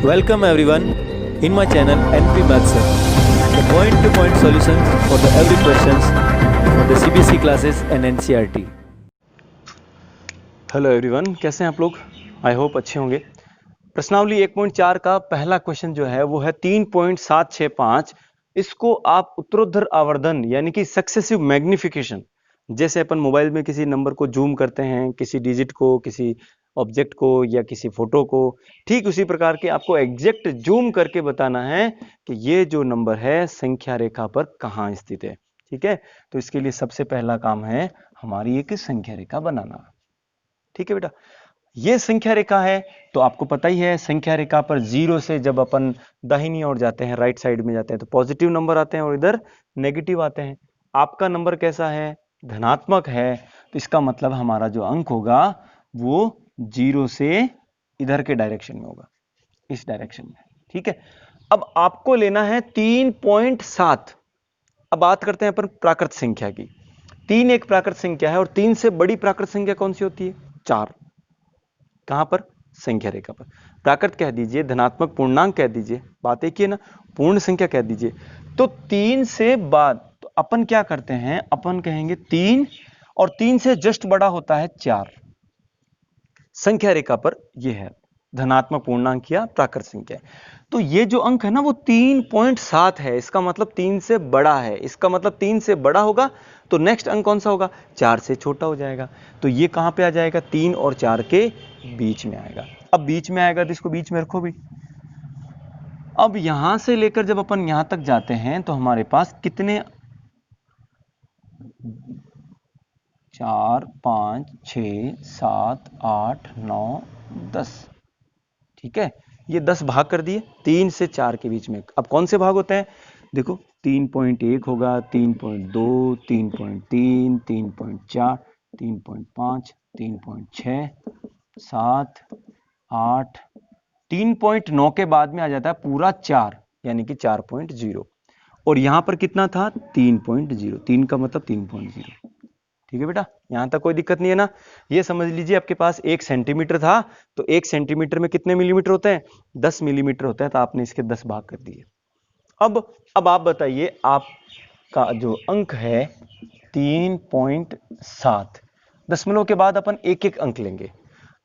Welcome everyone in my channel NP Maths, the point-to-point solutions for the every questions for the CBSE classes and NCERT. Hello everyone, कैसे हैं आप लोग? I hope अच्छे होंगे। प्रश्नावली 1.4 का पहला क्वेश्चन जो है वो है 3.765। इसको आप उत्तरोत्तर आवर्धन यानी कि सक्सेसिव मैग्निफिकेशन, जैसे अपन मोबाइल में किसी नंबर को जूम करते हैं, किसी डिजिट को, किसी ऑब्जेक्ट को या किसी फोटो को, ठीक उसी प्रकार के आपको एग्जैक्ट जूम करके बताना है कि ये जो नंबर है संख्या रेखा पर कहाँ स्थित है। ठीक है, तो इसके लिए सबसे पहला काम है हमारी एक संख्या रेखा बनाना। ठीक है बेटा, ये संख्या रेखा है तो आपको पता ही है संख्या रेखा पर जीरो से जब अपन दाहिनी ओर जाते हैं, राइट साइड में जाते हैं, तो पॉजिटिव नंबर आते हैं और इधर नेगेटिव आते हैं। आपका नंबर कैसा है? धनात्मक है, तो इसका मतलब हमारा जो अंक होगा वो जीरो से इधर के डायरेक्शन में होगा, इस डायरेक्शन में। ठीक है, अब आपको लेना है 3.7। अब बात करते हैं अपन प्राकृत संख्या की। 3 एक प्राकृत संख्या है और 3 से बड़ी प्राकृत संख्या कौन सी होती है? 4। कहां पर? संख्या रेखा पर। प्राकृत कह दीजिए, धनात्मक पूर्णांक कह दीजिए, बात एक ही है ना, पूर्ण संख्या कह दीजिए। तो 3 से बाद तो अपन क्या करते हैं, अपन कहेंगे 3 और 3 से जस्ट बड़ा होता है 4। संख्या रेखा पर यह है धनात्मक पूर्णांक या प्राकृत संख्या। तो ये जो अंक है ना वो 3.7 है, इसका मतलब 3 से बड़ा है। इसका मतलब 3 से बड़ा होगा तो नेक्स्ट अंक कौन सा होगा? 4 से छोटा हो जाएगा। तो ये कहां पे आ जाएगा? 3 और 4 के बीच में आएगा। अब बीच में आएगा तो इसको बीच में रखो भी। अब यहां से लेकर जब अपन यहां तक जाते हैं तो हमारे पास कितने? 4, 5, 6, 7, 8, 9, 10। ठीक है, ये 10 भाग कर दिए 3 से 4 के बीच में। अब कौन से भाग होते हैं? देखो 3.1 होगा, 3.2, 3.3, 3.4, 3.5, 3.6, 7, 8, 3.9 के बाद में आ जाता है पूरा 4 यानी कि 4.0। और यहां पर कितना था? 3.0। 3 का मतलब 3.0। ठीक है बेटा, यहां तक कोई दिक्कत नहीं है ना? ये समझ लीजिए आपके पास 1 सेंटीमीटर था तो 1 सेंटीमीटर में कितने मिलीमीटर होते हैं? 10 मिलीमीटर होते हैं, तो आपने इसके 10 भाग कर दिए। अब आप बताइए, आपका जो अंक है 3.7, दशमलव के बाद अपन एक एक अंक लेंगे।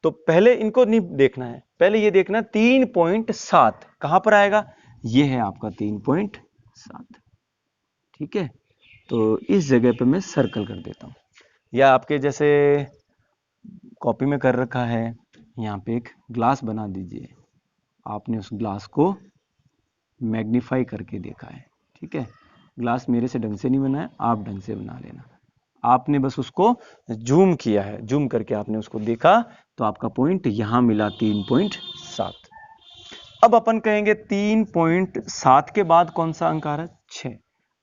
तो पहले इनको नहीं देखना है, पहले ये देखना 3.7 कहां पर आएगा? ये है आपका 3.7। ठीक है, तो इस जगह पे मैं सर्कल कर देता हूं, या आपके जैसे कॉपी में कर रखा है, यहाँ पे एक ग्लास बना दीजिए। आपने उस ग्लास को मैग्नीफाई करके देखा है। ठीक है, ग्लास मेरे से ढंग से नहीं बना है, आप ढंग से बना लेना। आपने बस उसको जूम किया है, जूम करके आपने उसको देखा तो आपका पॉइंट यहां मिला 3.7। अब अपन कहेंगे 3.7 के बाद कौन सा अंक आ रहा है? 6।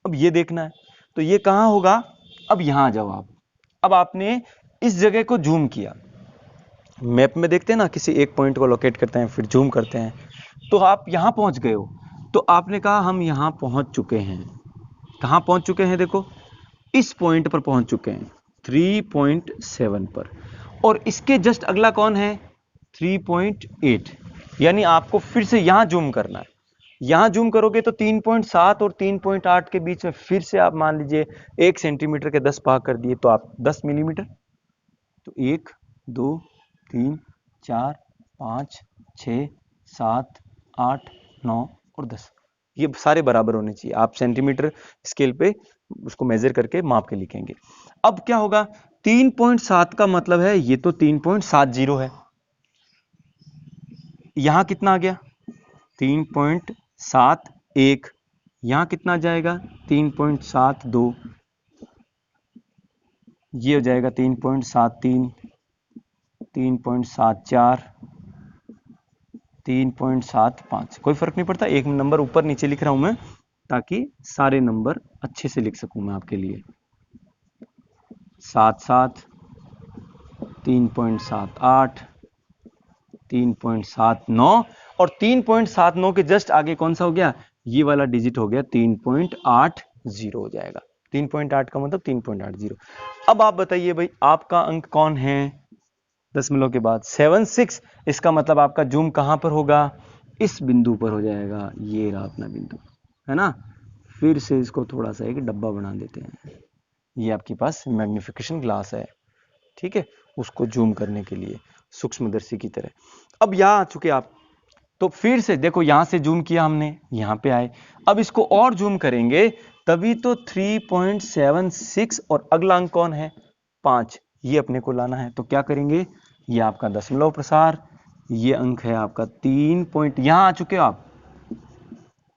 अब ये देखना है तो ये कहां होगा? अब यहां आ जाओ आप। अब आपने इस जगह को जूम किया, मैप में देखते हैं ना, किसी एक पॉइंट को लोकेट करते हैं फिर जूम करते हैं, तो आप यहां पहुंच गए हो। तो आपने कहा हम यहां पहुंच चुके हैं। कहां पहुंच चुके हैं? देखो इस पॉइंट पर पहुंच चुके हैं 3.7 पर, और इसके जस्ट अगला कौन है? 3.8। यानी आपको फिर से यहां जूम करना है। यहां जूम करोगे तो 3.7 और 3.8 के बीच में फिर से आप मान लीजिए 1 सेंटीमीटर के 10 भाग कर दिए तो आप 10 मिलीमीटर। तो 1, 2, 3, 4, 5, 6, 7, 8, 9 और 10, ये सारे बराबर होने चाहिए। आप सेंटीमीटर स्केल पे उसको मेजर करके माप के लिखेंगे। अब क्या होगा? 3.7 का मतलब है ये तो 3.70 है। यहां कितना आ गया? 3.71। यहां कितना जाएगा? 3.72। ये हो जाएगा 3.73, 3.74, 3.75। कोई फर्क नहीं पड़ता, एक नंबर ऊपर नीचे लिख रहा हूं मैं ताकि सारे नंबर अच्छे से लिख सकूं मैं आपके लिए। 77, 3.78, 3.79 और 3.79 के जस्ट आगे कौन सा हो गया? ये वाला डिजिट हो गया 3.80 हो जाएगा। 3.8 का मतलब 3.80। अब आप बताइए भाई, आपका अंक कौन है? दशमलव के बाद 76। इसका मतलब आपका जूम कहां पर होगा? इस बिंदु पर हो जाएगा, ये रहा अपना बिंदु, है ना। फिर से इसको थोड़ा सा एक डब्बा बना देते हैं, ये आपके पास मैग्निफिकेशन ग्लास है, ठीक है, उसको जूम करने के लिए सूक्ष्मदर्शी की तरह। अब यहाँ आ चुके आप, तो फिर से देखो यहां से जूम किया हमने, यहां पे आए, अब इसको और जूम करेंगे तभी तो 3.76 और अगला अंक कौन है 5, ये अपने को लाना है। तो क्या करेंगे, ये आपका दशमलव प्रसार, ये अंक है आपका 3 पॉइंट, यहां आ चुके हो आप,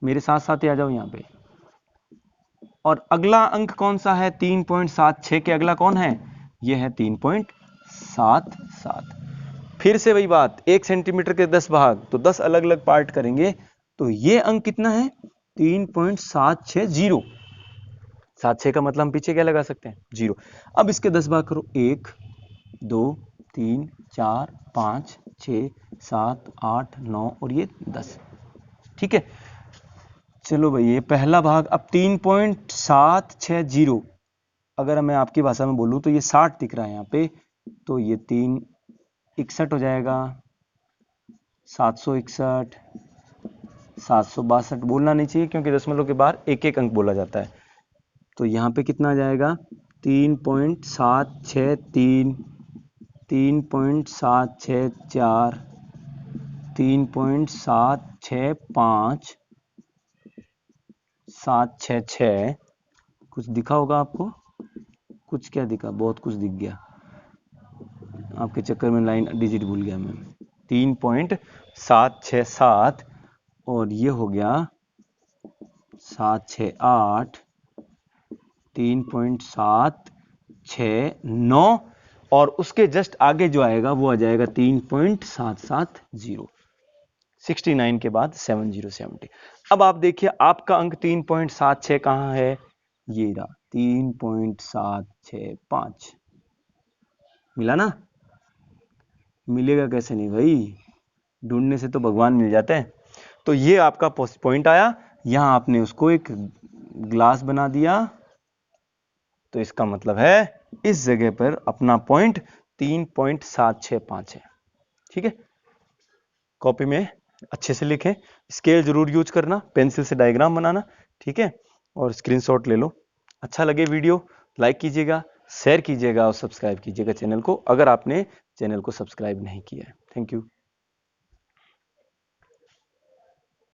मेरे साथ साथ ही आ जाओ यहां पे। और अगला अंक कौन सा है 3.76 के अगला कौन है, ये है 3.77। फिर से वही बात, 1 सेंटीमीटर के 10 भाग, तो 10 अलग अलग पार्ट करेंगे, तो ये अंक कितना है 3.760। 76 का मतलब हम पीछे क्या लगा सकते हैं, 0। अब इसके 10 भाग करो, 1 2 3 4 5 6 7 8 9 और ये 10, ठीक है। चलो भाई ये पहला भाग, अब 3.760, अगर मैं आपकी भाषा में बोलूं तो ये 60 दिख रहा है यहाँ पे, तो ये 361 हो जाएगा, 761, 762 बोलना नहीं चाहिए क्योंकि दशमलव के बाहर एक एक अंक बोला जाता है। तो यहाँ पे कितना आ जाएगा 3.763, 3.764, 3.765, 766, कुछ दिखा होगा आपको, कुछ क्या दिखा, बहुत कुछ दिख गया आपके चक्कर में, लाइन डिजिट भूल गया मैं। 3.767 और ये हो गया 768, 3.769 और उसके जस्ट आगे जो आएगा वो आ जाएगा 3.770, 69 के बाद 7070। अब आप देखिए आपका अंक 3.76 कहाँ है, ये रहा 3.765, मिला ना। मिलेगा कैसे नहीं भाई, ढूंढने से तो भगवान मिल जाते हैं। तो ये आपका पॉइंट आया, यहां आपने उसको एक ग्लास बना दिया, तो इसका मतलब है इस जगह पर अपना पॉइंट 3.765 है, ठीक है। कॉपी में अच्छे से लिखें, स्केल जरूर यूज करना, पेंसिल से डायग्राम बनाना, ठीक है, और स्क्रीनशॉट ले लो। अच्छा लगे वीडियो लाइक कीजिएगा, शेयर कीजिएगा और सब्सक्राइब कीजिएगा चैनल को, अगर आपने चैनल को सब्सक्राइब नहीं किया है। Thank you.